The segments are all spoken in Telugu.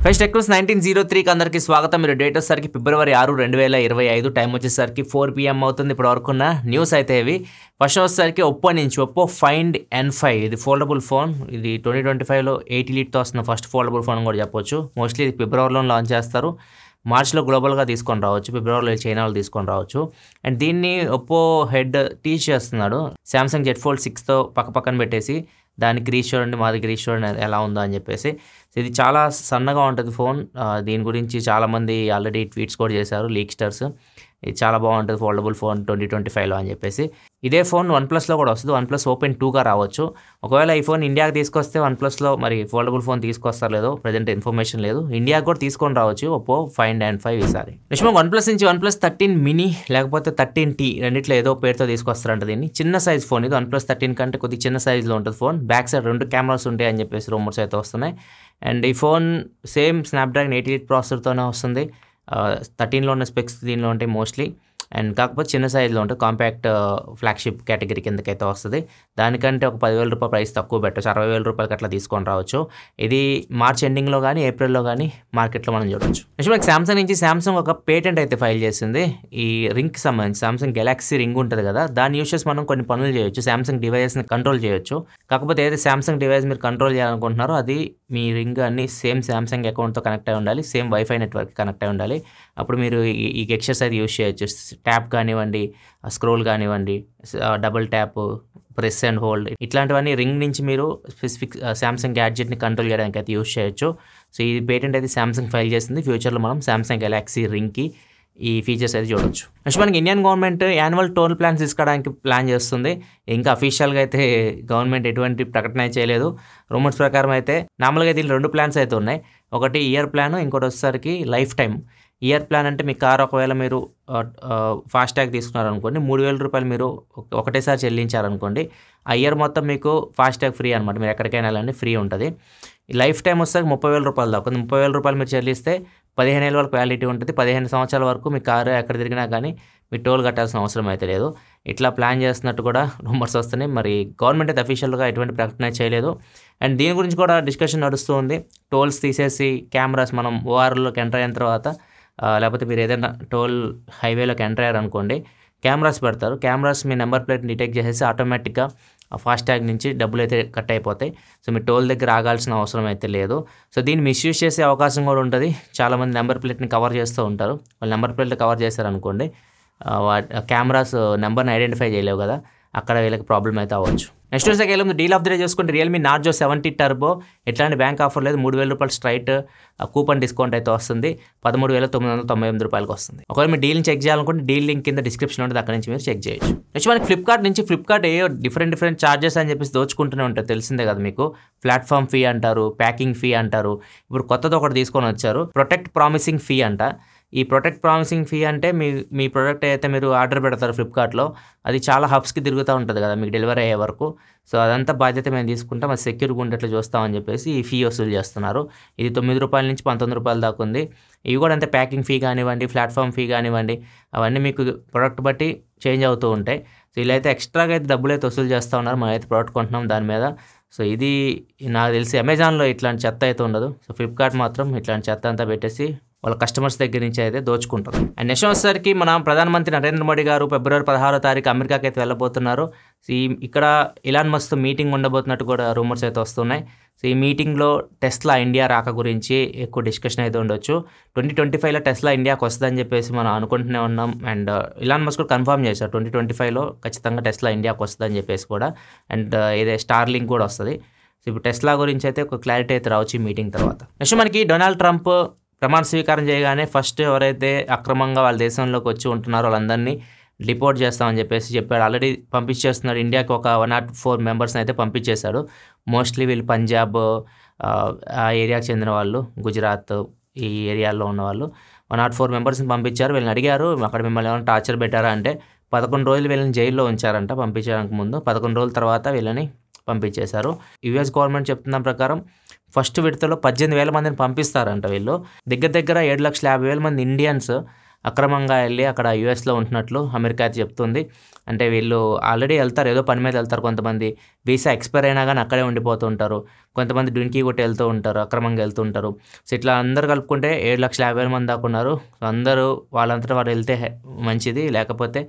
ఫస్ట్ టెక్ న్యూస్ 1903కి అందరికీ స్వాగతం. మీరు డేట్ వచ్చేసరికి ఫిబ్రవరి 6, 2025. టైం వచ్చేసరికి 4 PM అవుతుంది. ఇప్పుడు వరకున్న న్యూస్ అయితే ఇవి. ఫస్ట్ వచ్చేసరికి ఒప్పో నుంచి ఒప్పో ఫైండ్ N5 ఇది ఫోల్డబుల్ ఫోన్. ఇది 2025లో 80 లీట్తో వస్తున్న ఫస్ట్ ఫోల్డబుల్ ఫోన్ కూడా చెప్పొచ్చు. మోస్ట్లీ ఇది ఫిబ్రవరిలో లాంచ్ చేస్తారు. మార్చ్లో గ్లోబల్గా తీసుకొని రావచ్చు, ఫిబ్రవరిలో చైనాలో తీసుకొని రావచ్చు. అండ్ దీన్ని ఒప్పో హెడ్ టీచ్ చేస్తున్నాడు. శాంసంగ్ జెడ్ ఫోల్డ్ 6తో పక్కన పెట్టేసి దానికి రీచ్ చూడండి, మాది రీచ్ చూడండి ఎలా ఉందో అని చెప్పేసి. ఇది చాలా సన్నగా ఉంటుంది ఫోన్. దీని గురించి చాలామంది ఆల్రెడీ ట్వీట్స్ కూడా చేశారు లీక్స్టర్స్. ఇది చాలా బాగుంటుంది ఫోల్డబుల్ ఫోన్ 2025లో అని చెప్పేసి. ఇదే ఫోన్ వన్ప్లస్లో కూడా వస్తుంది. వన్ప్లస్ ఓపెన్ 2గా రావచ్చు. ఒకవేళ ఈ ఫోన్ ఇండియాకి తీసుకొస్తే వన్ప్లస్లో మరి ఫోల్డబుల్ ఫోన్ తీసుకొస్తారు లేదో ప్రజెంట్ ఇన్ఫర్మేషన్ లేదు. ఇండియాకి కూడా తీసుకొని రావచ్చు ఒప్పో ఫైండ్ N5 ఈసారి. నిజంగా వన్ప్లస్ నుంచి వన్ప్లస్ 13 మినీ లేకపోతే 13T రెండిట్లో ఏదో పేరుతో తీసుకొస్తారంట దీన్ని. చిన్న సైజ్ ఫోన్ ఇది. వన్ప్లస్ 13 కంటే కొద్దిగా చిన్న సైజ్లో ఉంటుంది ఫోన్. బ్యాక్ సైడ్ 2 కెమెరాస్ ఉంటాయి అని చెప్పేసి రూమర్స్ అయితే వస్తున్నాయి. అండ్ ఈ ఫోన్ సేమ్ స్నాప్డ్రాగన్ 88 ప్రాసెసర్తోనే వస్తుంది. 13లో ఉన్న స్పెక్స్ దీనిలో ఉంటాయి మోస్ట్లీ. అండ్ కాకపోతే చిన్న సైజులో ఉంటుంది. కాంపాక్ట్ ఫ్లాగ్షిప్ కేటగిరీ కిందకైతే వస్తుంది. దానికంటే ఒక 10,000 రూపాయల ప్రైస్ తక్కువ పెట్టచ్చు. 60,000 రూపాయలకి అట్లా తీసుకొని రావచ్చు. ఇది మార్చ్ ఎండింగ్లో కానీ ఏప్రిల్లో కానీ మార్కెట్లో మనం చూడవచ్చు. నెక్స్ట్ మనకి సామ్సంగ్ నుంచి సామ్సంగ్ ఒక పేటెంట్ అయితే ఫైల్ చేసింది. ఈ రింగ్కి సంబంధించి సామ్సంగ్ గెలాక్సీ రింగ్ ఉంటుంది కదా, దాన్ని యూస్ చేసి మనం కొన్ని పనులు చేయొచ్చు. సామ్సంగ్ డివైజెస్ని కంట్రోల్ చేయొచ్చు. కాకపోతే ఏదైతే సామ్సంగ్ డివైస్ మీరు కంట్రోల్ చేయాలనుకుంటున్నారో అది మీ రింగ్ అన్ని సేమ్ సామ్సంగ్ అకౌంట్తో కనెక్ట్ అయి ఉండాలి, సేమ్ వైఫై నెట్వర్క్ కనెక్ట్ అయి ఉండాలి. అప్పుడు మీరు ఈ గెస్చర్స్ అయితే యూస్ చేయొచ్చు. ట్యాప్ కానివ్వండి, స్క్రోల్ కానివ్వండి, double tap, press and hold, ఇట్లాంటివన్నీ రింగ్ నుంచి మీరు స్పెసిఫిక్ సామ్సంగ్ గ్యాడ్జెట్ని కంట్రోల్ చేయడానికి అయితే యూస్ చేయొచ్చు. సో ఈ పేటెంట్ అయితే సామ్సంగ్ ఫైల్ చేసింది. ఫ్యూచర్లో మనం సామ్సంగ్ గెలాక్సీ రింగ్కి ఈ ఫీచర్స్ అయితే చూడొచ్చు. నెక్స్ట్ మనకి Indian government annual toll plans తీసుకోవడానికి ప్లాన్ చేస్తుంది. ఇంకా అఫీషియల్గా అయితే గవర్నమెంట్ ఎటువంటి ప్రకటన చేయలేదు. రూమర్స్ ప్రకారం అయితే నార్మల్గా దీనిలో 2 ప్లాన్స్ అయితే ఉన్నాయి. ఒకటి ఇయర్ ప్లాన్, ఇంకోటి వచ్చేసరికి లైఫ్ టైం. ఇయర్ ప్లాన్ అంటే మీ కార్ ఒకవేళ మీరు ఫాస్టాగ్ తీసుకున్నారనుకోండి, 3,000 రూపాయలు మీరు ఒకటేసారి చెల్లించారనుకోండి, ఆ ఇయర్ మొత్తం మీకు ఫాస్టాగ్ ఫ్రీ అనమాట. మీరు ఎక్కడికైనా వెళ్ళండి, ఫ్రీ ఉంటుంది. ఈ లైఫ్ టైం వస్తే 30,000 రూపాయలు దాకా. 30,000 రూపాయలు మీరు చెల్లిస్తే 15 ఏళ్ళ వరకు వ్యాలిడిటీ ఉంటుంది. 15 సంవత్సరాల వరకు మీ కారు ఎక్కడ తిరిగినా కానీ మీ టోల్ కట్టాల్సిన అవసరం అయితే లేదు. ఇట్లా ప్లాన్ చేస్తున్నట్టు కూడా రూమర్స్ వస్తున్నాయి. మరి గవర్నమెంట్ అయితే అఫీషియల్గా ఎటువంటి ప్రకటన చేయలేదు. అండ్ దీని గురించి కూడా డిస్కషన్ నడుస్తూ ఉంది. టోల్స్ తీసేసి కెమెరాస్ మనం ఓఆర్లోకి ఎంటర్ అయిన తర్వాత, లేకపోతే మీరు ఏదైనా టోల్ హైవేలోకి ఎంటర్ అయ్యారనుకోండి, కెమెరాస్ పెడతారు. కెమెరాస్ మీ నెంబర్ ప్లేట్ని డిటెక్ట్ చేసేసి ఆటోమేటిక్గా ఫాస్టాగ్ నుంచి డబ్బులు అయితే కట్ అయిపోతాయి. సో మీ టోల్ దగ్గర ఆగాల్సిన అవసరం అయితే లేదు. సో దీన్ని మిస్యూజ్ చేసే అవకాశం కూడా ఉంటుంది. చాలామంది నెంబర్ ప్లేట్ని కవర్ చేస్తూ ఉంటారు. వాళ్ళు నెంబర్ ప్లేట్లు కవర్ చేశారనుకోండి, కెమెరాస్ నెంబర్ని ఐడెంటిఫై చేయలేవు కదా, అక్కడ వీళ్ళకి ప్రాబ్లం అయితే అవ్వచ్చు. నెక్స్ట్ వచ్చేసరికి వెళ్ళి డీల్ ఆఫ్ ది డే చూసుకుంటే రియల్మీ నార్జో 70 టర్బో. ఎట్లాంటి బ్యాంక్ ఆఫర్ లేదు. 3,000 రూపాయలు స్ట్రైట్ కూపన్ డిస్కౌంట్ అయితే వస్తుంది. 13,998 రూపాయలకి వస్తుంది. ఒకవేళ మీరు డీల్ని చెక్ చేయాలనుకుంటే డీల్ లింక్ కింద డిస్క్రిప్షన్ ఉంటుంది, అక్కడ నుంచి మీరు చెక్ చేయొచ్చు. నెక్స్ట్ మనకి ఫ్లిప్కార్ట్ నుంచి ఫ్లిప్కార్ట్ ఏ డిఫరెంట్ చార్జెస్ అని చెప్పేసి దోచుకుంటూనే ఉంటుంది, తెలిసిందే కదా మీకు. ప్లాట్ఫామ్ ఫీ అంటారు, ప్యాకింగ్ ఫీ అంటారు. ఇప్పుడు కొత్తది ఒకటి తీసుకొని వచ్చారు, ప్రొటెక్ట్ ప్రామిసింగ్ ఫీ అంట. ఈ ప్రొటెక్ట్ ప్రామిసింగ్ ఫీ అంటే మీ ప్రోడక్ట్ అయితే మీరు ఆర్డర్ పెడతారు ఫ్లిప్కార్ట్లో, అది చాలా హబ్స్కి తిరుగుతూ ఉంటుంది కదా మీకు డెలివరీ అయ్యే వరకు. సో అదంతా బాధ్యత మేము తీసుకుంటాం, అది సెక్యూర్గా ఉండేట్లు చూస్తామని చెప్పేసి ఈ ఫీ వసూలు చేస్తున్నారు. ఇది 9 రూపాయల నుంచి 19 రూపాయల దాకా ఉంది. ఇవి కూడా అంతే, ప్యాకింగ్ ఫీ కానివ్వండి, ప్లాట్ఫామ్ ఫీ కానివ్వండి, అవన్నీ మీకు ప్రోడక్ట్ బట్టి చేంజ్ అవుతూ ఉంటాయి. సో ఇలా అయితే ఎక్స్ట్రాగా అయితే డబ్బులు అయితే వసూలు చేస్తూ ఉన్నారు. మనం అయితే ప్రోడక్ట్ కొంటున్నాం దాని మీద. సో ఇది నాకు తెలిసి అమెజాన్లో ఇట్లాంటి చెత్త అయితే ఉండదు. సో ఫ్లిప్కార్ట్ మాత్రం ఇట్లాంటి చెత్త అంతా పెట్టేసి వాళ్ళ కస్టమర్స్ దగ్గర నుంచి అయితే దోచుకుంటారు. అండ్ నెక్స్ట్ వచ్చేసరికి మన ప్రధానమంత్రి నరేంద్ర మోడీ గారు ఫిబ్రవరి 16వ తారీఖు అమెరికాకి అయితే వెళ్ళబోతున్నారు. సో ఇక్కడ ఇలాన్ మస్క్ మీటింగ్ ఉండబోతున్నట్టు కూడా రూమర్స్ అయితే వస్తున్నాయి. సో ఈ మీటింగ్లో టెస్లా ఇండియా రాక గురించి ఎక్కువ డిస్కషన్ అయితే ఉండొచ్చు. 2025లో టెస్లా ఇండియాకి వస్తుందని చెప్పేసి మనం అనుకుంటూనే ఉన్నాం. అండ్ ఇలాన్ మస్క్ కూడా కన్ఫర్మ్ చేశారు 2025లో ఖచ్చితంగా టెస్లా ఇండియాకి వస్తుందని చెప్పేసి కూడా. అండ్ ఇదే స్టార్లింక్ కూడా వస్తుంది. సో ఇప్పుడు టెస్లా గురించి అయితే ఒక క్లారిటీ అయితే రావచ్చు ఈ మీటింగ్ తర్వాత. నెక్స్ట్ మనకి డొనాల్డ్ ట్రంప్ ప్రమాణ స్వీకారం చేయగానే ఫస్ట్ ఎవరైతే అక్రమంగా వాళ్ళ దేశంలోకి వచ్చి ఉంటున్నారో వాళ్ళందరినీ డిపోర్ట్ చేస్తామని చెప్పేసి చెప్పాడు. ఆల్రెడీ పంపించేస్తున్నాడు. ఇండియాకి ఒక 104 మెంబర్స్ని అయితే పంపించేశాడు. మోస్ట్లీ వీళ్ళు పంజాబ్ ఆ ఏరియాకి చెందిన వాళ్ళు, గుజరాత్ ఈ ఏరియాలో ఉన్నవాళ్ళు 104 మెంబర్స్ని పంపించారు. వీళ్ళని అడిగారు, అక్కడ మిమ్మల్ని ఏమైనా టార్చర్ పెట్టారా అంటే 11 రోజులు వీళ్ళని జైల్లో ఉంచారంట పంపించడానికి ముందు. 11 రోజుల తర్వాత వీళ్ళని పంపించేశారు. యుఎస్ గవర్నమెంట్ చెప్తున్న ప్రకారం ఫస్ట్ విడతలో 18,000 మందిని పంపిస్తారంట. వీళ్ళు దగ్గర 7,50,000 మంది ఇండియన్స్ అక్రమంగా వెళ్ళి అక్కడ యూఎస్లో ఉంటున్నట్లు అమెరికా అయితే చెప్తుంది. అంటే వీళ్ళు ఆల్రెడీ వెళ్తారు, ఏదో పని మీద వెళ్తారు. కొంతమంది వీసా ఎక్స్పైర్ అయినా కానీ అక్కడే ఉండిపోతూ ఉంటారు. కొంతమంది డుంకీ కొట్టి వెళ్తూ ఉంటారు, అక్రమంగా వెళ్తూ ఉంటారు. సో ఇట్లా అందరు కలుపుకుంటే 7,50,000 మంది దాకా ఉన్నారు. సో అందరూ వాళ్ళంతటా వాళ్ళు వెళ్తే మంచిది, లేకపోతే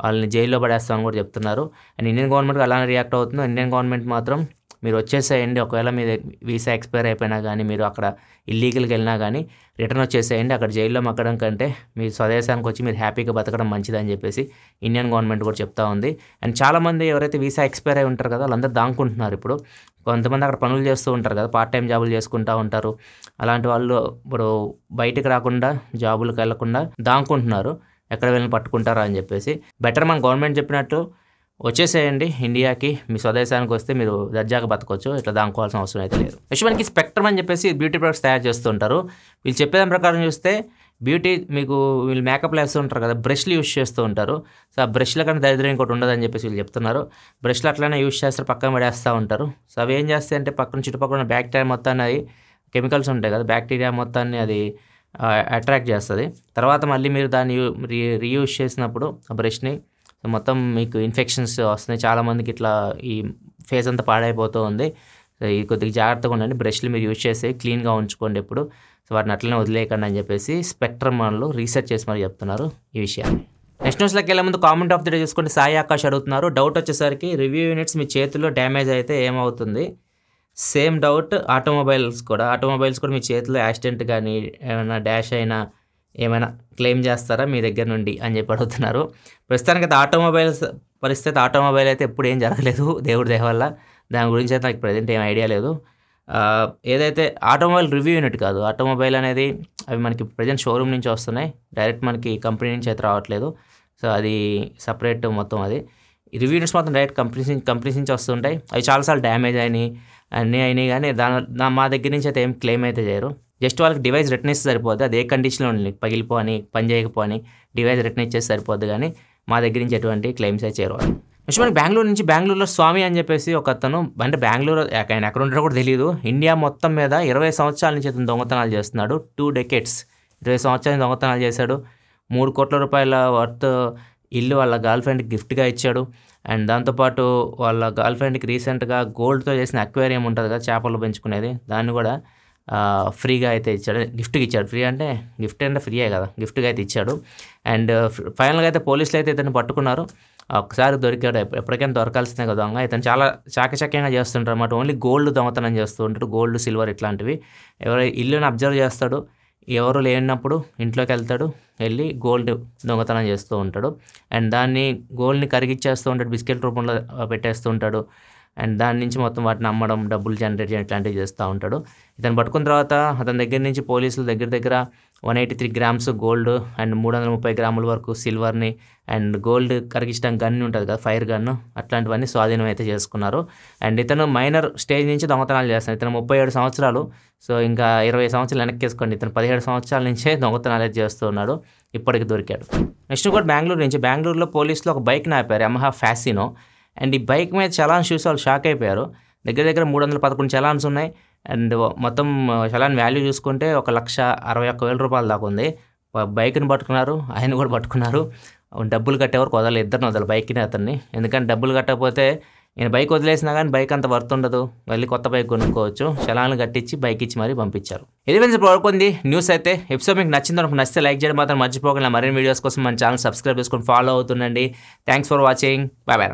వాళ్ళని జైల్లో పడేస్తామని కూడా చెప్తున్నారు. అండ్ ఇండియన్ గవర్నమెంట్ అలానే రియాక్ట్ అవుతుంది. ఇండియన్ గవర్నమెంట్ మాత్రం మీరు వచ్చేసేయండి, ఒకవేళ మీ వీసా ఎక్స్పైర్ అయిపోయినా కానీ మీరు అక్కడ ఇల్లీగల్గా వెళ్ళినా కానీ రిటర్న్ వచ్చేసేయండి, అక్కడ జైల్లో మక్కడం కంటే మీ స్వదేశానికి వచ్చి మీరు హ్యాపీగా బతకడం మంచిదని చెప్పేసి ఇండియన్ గవర్నమెంట్ కూడా చెప్తా ఉంది. అండ్ చాలామంది ఎవరైతే వీసా ఎక్స్పైర్ అయి ఉంటారు కదా వాళ్ళందరూ దాంకుంటున్నారు. ఇప్పుడు కొంతమంది అక్కడ పనులు చేస్తూ ఉంటారు కదా, పార్ట్ టైం జాబులు చేసుకుంటూ ఉంటారు. అలాంటి వాళ్ళు ఇప్పుడు బయటికి రాకుండా జాబులకు వెళ్లకుండా దాంకుంటున్నారు, ఎక్కడ వెళ్ళి పట్టుకుంటారా అని చెప్పేసి. బెటర్ మన గవర్నమెంట్ చెప్పినట్టు వచ్చేసేయండి ఇండియాకి, మీ స్వదేశానికి వస్తే మీరు దర్జాగా బతకొచ్చు, ఇట్లా దానికోవాల్సిన అవసరం అయితే లేదు. నెక్స్ట్ మనకి స్పెక్ట్రమ్ అని చెప్పేసి బ్యూటీ ప్రొడక్ట్స్ తయారు చేస్తుంటారు. వీళ్ళు చెప్పేదాని ప్రకారం చూస్తే బ్యూటీ మీకు వీళ్ళు మేకప్లు వేస్తూ ఉంటారు కదా, బ్రష్లు యూస్ చేస్తూ ఉంటారు. సో ఆ బ్రష్ల కంటే దరిద్రం ఇంకోటి ఉండదని చెప్పేసి వీళ్ళు చెప్తున్నారు. బ్రష్లు అట్లనే యూస్ చేస్తారు, పక్కన పడేస్తూ ఉంటారు. సో అవి ఏం చేస్తాయి అంటే పక్కన చుట్టుపక్కల బ్యాక్టీరియా మొత్తాన్ని, అది కెమికల్స్ ఉంటాయి కదా, బ్యాక్టీరియా మొత్తాన్ని అది అట్రాక్ట్ చేస్తుంది. తర్వాత మళ్ళీ మీరు దాన్ని రీయూజ్ చేసినప్పుడు ఆ బ్రష్ని మొత్తం మీకు ఇన్ఫెక్షన్స్ వస్తున్నాయి. చాలామందికి ఇట్లా ఈ ఫేస్ అంతా పాడైపోతూ ఉంది. ఈ కొద్దిగా జాగ్రత్తగా ఉండండి, బ్రష్లు మీరు యూజ్ చేసి క్లీన్గా ఉంచుకోండి ఎప్పుడు. సో వాటిని అట్లనే వదిలేయకండి అని చెప్పేసి స్పెక్ట్రమ్ వాళ్ళు రీసెర్చ్ చేసి మరి చెప్తున్నారు ఈ విషయాన్ని. నెక్స్ట్ న్యూస్లోకి వెళ్ళే ముందు కామెంట్ ఆఫ్ ది డే చూసుకుంటే సాయి ఆకాష్ అడుగుతున్నారు. డౌట్ వచ్చేసరికి రివ్యూ యూనిట్స్ మీ చేతిలో డ్యామేజ్ అయితే ఏమవుతుంది? సేమ్ డౌట్ ఆటోమొబైల్స్ కూడా మీ చేతిలో యాక్సిడెంట్ కానీ ఏమైనా డాష్ అయినా ఏమైనా క్లెయిమ్ చేస్తారా మీ దగ్గర నుండి అని చెప్పి అడుగుతున్నారు. ప్రస్తుతానికి అయితే ఆటోమొబైల్ అయితే ఎప్పుడు ఏం జరగలేదు దేవుడి దయ వల్ల. దాని గురించి అయితే నాకు ప్రజెంట్ ఏం ఐడియా లేదు. ఏదైతే ఆటోమొబైల్ రివ్యూ యూనిట్ కాదు, ఆటోమొబైల్ అనేది అవి మనకి ప్రజెంట్ షోరూమ్ నుంచి వస్తున్నాయి, డైరెక్ట్ మనకి కంపెనీ నుంచి అయితే రావట్లేదు. సో అది సపరేట్ మొత్తం. అది రివ్యూ యూనిట్స్ మాత్రం డైరెక్ట్ కంపెనీస్ నుంచి వస్తుంటాయి. అవి చాలాసార్లు డ్యామేజ్ అన్నీ అయినాయి కానీ మా దగ్గర నుంచి అయితే ఏం క్లెయిమ్ అయితే చేయరు. జస్ట్ వాళ్ళకి డివైస్ రిటర్న్ ఇస్తే సరిపోద్ది. అది ఏ కండిషన్లో ఉండి పగిలిపోని పని చేయకపోని డివైస్ రిటర్న్ ఇచ్చేసి సరిపోద్ది, కానీ మా దగ్గర నుంచి ఎటువంటి క్లెయిమ్స్ అయితే చేయరు. నెక్స్ట్ మనకి బెంగళూరులో స్వామి అని చెప్పేసి ఒక అతను, అంటే బెంగళూరు ఆయన ఎక్కడ ఉంటారో కూడా తెలియదు, ఇండియా మొత్తం మీద 20 సంవత్సరాల నుంచి అతను దొంగతనాలు చేస్తున్నాడు. 2 decades 20 సంవత్సరాల దొంగతనాలు చేశాడు. 3 కోట్ల రూపాయల వర్త్ ఇల్లు వాళ్ళ గర్ల్ ఫ్రెండ్కి గిఫ్ట్గా ఇచ్చాడు. అండ్ దాంతోపాటు వాళ్ళ గర్ల్ ఫ్రెండ్కి రీసెంట్గా గోల్డ్తో చేసిన అక్వేరియం ఉంటుంది కదా, చేపలు పెంచుకునేది, దాన్ని కూడా ఫ్రీగా అయితే ఇచ్చాడు, గిఫ్ట్గా ఇచ్చాడు. ఫ్రీ అంటే ఫ్రీయే కదా, గిఫ్ట్గా అయితే ఇచ్చాడు. అండ్ ఫైనల్గా అయితే పోలీసులు అయితే ఇతను పట్టుకున్నారు. ఒకసారి దొరికాడు, ఎప్పటికైనా దొరకాల్సిందే కదా దొంగ. ఇతను చాలా చాకచక్యంగా చేస్తుంటారు అన్నమాట. ఓన్లీ గోల్డ్ దొంగతనం చేస్తూ ఉంటాడు, గోల్డ్ సిల్వర్ ఇట్లాంటివి. ఇల్లుని అబ్జర్వ్ చేస్తాడు, ఎవరు లేనప్పుడు ఇంట్లోకి వెళ్తాడు, వెళ్ళి గోల్డ్ దొంగతనం చేస్తూ ఉంటాడు. అండ్ దాన్ని గోల్డ్ని కరిగిచ్చేస్తూ ఉంటాడు, బిస్కెట్ రూపంలో పెట్టేస్తూ ఉంటాడు. అండ్ దాని నుంచి మొత్తం వాటిని అమ్మడం, డబ్బులు జనరేట్ చేయడం ఇట్లాంటివి చేస్తూ ఉంటాడు. ఇతను పట్టుకున్న తర్వాత అతని దగ్గర నుంచి పోలీసులు దగ్గర 183 grams గోల్డ్ అండ్ 330 grams వరకు సిల్వర్ని అండ్ గోల్డ్ కరిగించడం గన్ ఉంటుంది కదా, ఫైర్ గన్ను, అట్లాంటివన్నీ స్వాధీనం అయితే చేసుకున్నారు. అండ్ ఇతను మైనర్ స్టేజ్ నుంచి దొంగతనాలు చేస్తున్నాడు. ఇతను 37 సంవత్సరాలు. సో ఇంకా 20 సంవత్సరాలు వెనక్కి వేసుకోండి, ఇతను 17 సంవత్సరాల నుంచే దొంగతనాలు అయితే చేస్తున్నాడు, ఇప్పటికి దొరికాడు. నెక్స్ట్ కూడా బెంగళూరులో పోలీసులు ఒక బైక్ని ఆపారు, యమహా ఫ్యాసినో. అండ్ ఈ బైక్ మీద చలాన్స్ చూసి వాళ్ళు షాక్ అయిపోయారు. దగ్గర 311 చలాన్స్ ఉన్నాయి. అండ్ మొత్తం చలాన్ వాల్యూ చూసుకుంటే 1,61,000 రూపాయలు దాకా ఉంది. బైక్ని పట్టుకున్నారు, ఆయన కూడా పట్టుకున్నారు. డబ్బులు కట్టేవారు వదలరు, ఇద్దరిని వదలరు, బైక్ని అతన్ని. ఎందుకంటే డబ్బులు కట్టకపోతే నేను బైక్ వదిలేసినా కానీ బైక్ అంత వర్త్ ఉండదు, మళ్ళీ కొత్త బైక్ కొనుక్కోవచ్చు. చలాన్లు కట్టించి బైక్ ఇచ్చి మరీ పంపించారు. ఇది ఫ్రెండ్స్ పడుకుంది న్యూస్ అయితే. ఎపిసోడ్ మీకు నచ్చితే లైక్ చేయడం మాత్రం మర్చిపోకుండా. మరిన్ని వీడియోస్ కోసం మన ఛానల్ సబ్స్క్రైబ్ చేసుకొని ఫాలో అవుతుండండి. Thanks for watching. Bye bye.